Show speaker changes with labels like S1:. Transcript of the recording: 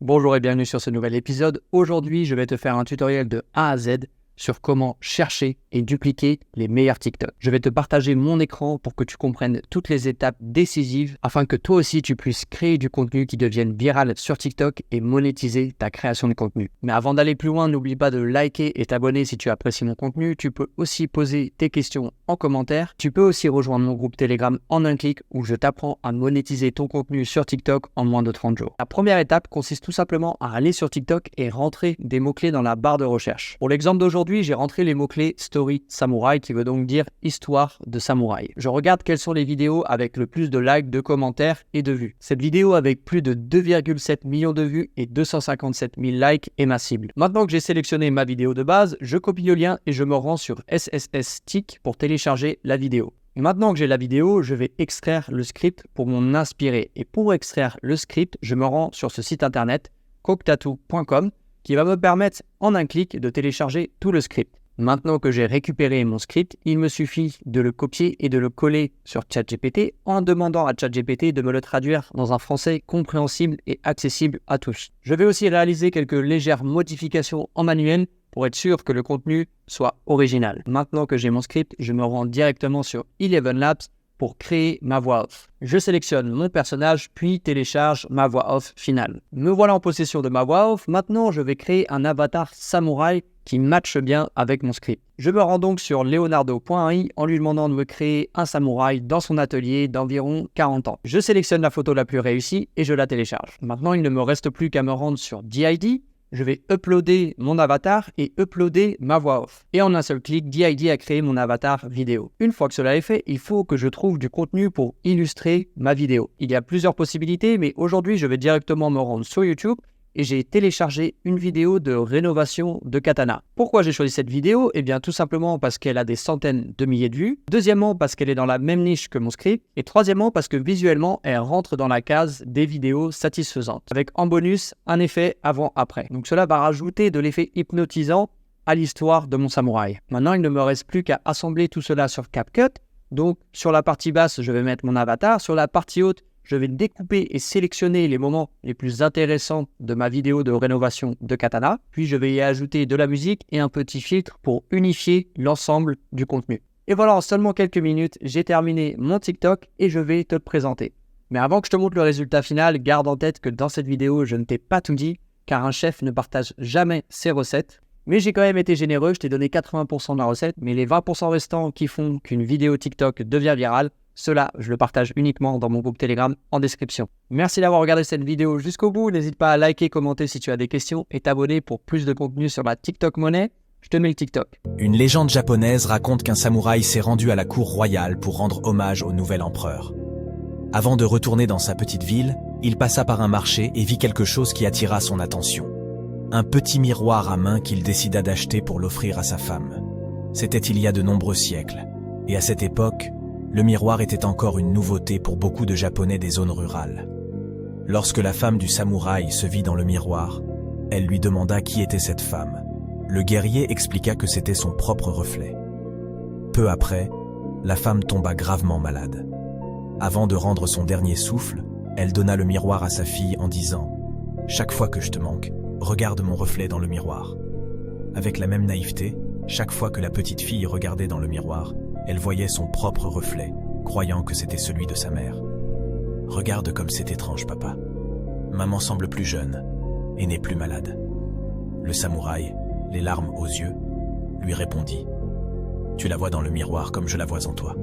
S1: Bonjour et bienvenue sur ce nouvel épisode. Aujourd'hui, je vais te faire un tutoriel de A à Z sur comment chercher et dupliquer les meilleurs TikTok. Je vais te partager mon écran pour que tu comprennes toutes les étapes décisives afin que toi aussi tu puisses créer du contenu qui devienne viral sur TikTok et monétiser ta création de contenu. Mais avant d'aller plus loin, n'oublie pas de liker et t'abonner si tu apprécies mon contenu. Tu peux aussi poser tes questions en commentaire. Tu peux aussi rejoindre mon groupe Telegram en un clic où je t'apprends à monétiser ton contenu sur TikTok en moins de 30 jours. La première étape consiste tout simplement à aller sur TikTok et rentrer des mots-clés dans la barre de recherche. Pour l'exemple d'aujourd'hui, j'ai rentré les mots-clés Story Samouraï qui veut donc dire histoire de samouraï. Je regarde quelles sont les vidéos avec le plus de likes, de commentaires et de vues. Cette vidéo avec plus de 2,7 millions de vues et 257 000 likes est ma cible. Maintenant que j'ai sélectionné ma vidéo de base, je copie le lien et je me rends sur SSSTick pour télécharger la vidéo. Et maintenant que j'ai la vidéo, je vais extraire le script pour m'en inspirer. Et pour extraire le script, je me rends sur ce site internet coctato.com qui va me permettre en un clic de télécharger tout le script. Maintenant que j'ai récupéré mon script, il me suffit de le copier et de le coller sur ChatGPT en demandant à ChatGPT de me le traduire dans un français compréhensible et accessible à tous. Je vais aussi réaliser quelques légères modifications en manuel pour être sûr que le contenu soit original. Maintenant que j'ai mon script, je me rends directement sur Eleven Labs pour créer ma voix off. Je sélectionne mon personnage puis télécharge ma voix off finale. Me voilà en possession de ma voix off. Maintenant, je vais créer un avatar samouraï qui matche bien avec mon script. Je me rends donc sur leonardo.ai en lui demandant de me créer un samouraï dans son atelier d'environ 40 ans. Je sélectionne la photo la plus réussie et je la télécharge. Maintenant, il ne me reste plus qu'à me rendre sur DID. Je vais uploader mon avatar et uploader ma voix off. Et en un seul clic, DID a créé mon avatar vidéo. Une fois que cela est fait, il faut que je trouve du contenu pour illustrer ma vidéo. Il y a plusieurs possibilités, mais aujourd'hui, je vais directement me rendre sur YouTube et j'ai téléchargé une vidéo de rénovation de katana. Pourquoi j'ai choisi cette vidéo? Eh bien tout simplement parce qu'elle a des centaines de milliers de vues. Deuxièmement parce qu'elle est dans la même niche que mon script. Et troisièmement parce que visuellement elle rentre dans la case des vidéos satisfaisantes. Avec en bonus un effet avant-après. Donc cela va rajouter de l'effet hypnotisant à l'histoire de mon samouraï. Maintenant il ne me reste plus qu'à assembler tout cela sur CapCut. Donc sur la partie basse je vais mettre mon avatar. Sur la partie haute je vais découper et sélectionner les moments les plus intéressants de ma vidéo de rénovation de katana. Puis je vais y ajouter de la musique et un petit filtre pour unifier l'ensemble du contenu. Et voilà, en seulement quelques minutes, j'ai terminé mon TikTok et je vais te le présenter. Mais avant que je te montre le résultat final, garde en tête que dans cette vidéo, je ne t'ai pas tout dit, car un chef ne partage jamais ses recettes. Mais j'ai quand même été généreux, je t'ai donné 80% de la recette, mais les 20% restants qui font qu'une vidéo TikTok devient virale, cela, je le partage uniquement dans mon groupe Telegram en description. Merci d'avoir regardé cette vidéo jusqu'au bout. N'hésite pas à liker, commenter si tu as des questions et t'abonner pour plus de contenu sur la TikTok monnaie. Je te mets le TikTok.
S2: Une légende japonaise raconte qu'un samouraï s'est rendu à la cour royale pour rendre hommage au nouvel empereur. Avant de retourner dans sa petite ville, il passa par un marché et vit quelque chose qui attira son attention. Un petit miroir à main qu'il décida d'acheter pour l'offrir à sa femme. C'était il y a de nombreux siècles, et à cette époque, le miroir était encore une nouveauté pour beaucoup de Japonais des zones rurales. Lorsque la femme du samouraï se vit dans le miroir, elle lui demanda qui était cette femme. Le guerrier expliqua que c'était son propre reflet. Peu après, la femme tomba gravement malade. Avant de rendre son dernier souffle, elle donna le miroir à sa fille en disant « Chaque fois que je te manque, regarde mon reflet dans le miroir. » Avec la même naïveté, chaque fois que la petite fille regardait dans le miroir, elle voyait son propre reflet, croyant que c'était celui de sa mère. « Regarde comme c'est étrange, papa. Maman semble plus jeune et n'est plus malade. » Le samouraï, les larmes aux yeux, lui répondit « Tu la vois dans le miroir comme je la vois en toi. »